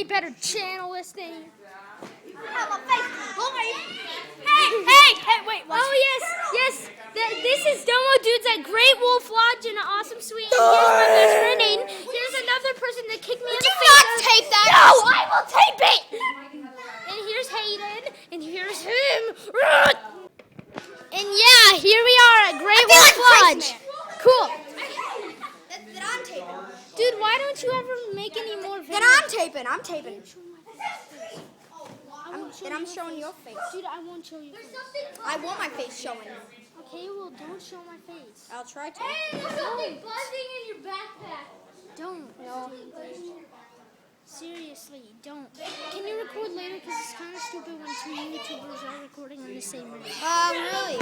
way better channel listing. Hey, wait. Oh, yes. This is Domo Dudes at Great Wolf Lodge in an awesome suite. And here's my best friend Aiden. Here's another person that kicked me in the face. Do not tape that. No, I will tape it. And here's Hayden. And here's him. And yeah, here we are at Great Wolf Lodge. Cool. Then I'm taping. Dude, why don't you ever make any more videos? Then I'm taping. Then I'm showing your face. Dude, I won't show you. I want my face showing. Okay, well, don't show my face. I'll try to. Hey, there's something buzzing in your backpack. Don't. No. Seriously, don't. Can you record later? Because it's kind of stupid when two YouTubers are recording in the same room. Really?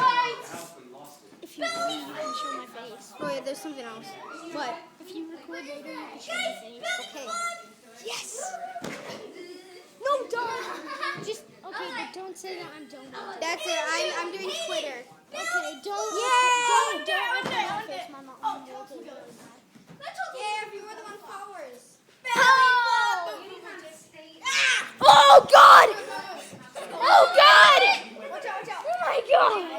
If you really, you can show my face. Oh, yeah, there's something else. What? If you record later, you can show my face. Okay. Yes. No, don't. Just, okay, but don't say that I'm doing it. That's it. I'm doing Twitter. Okay, don't. Yay! Don't record my face. My mom will take it. Yeah, if you were the one followers. Oh, God! Oh, God! Watch out. Oh, my God!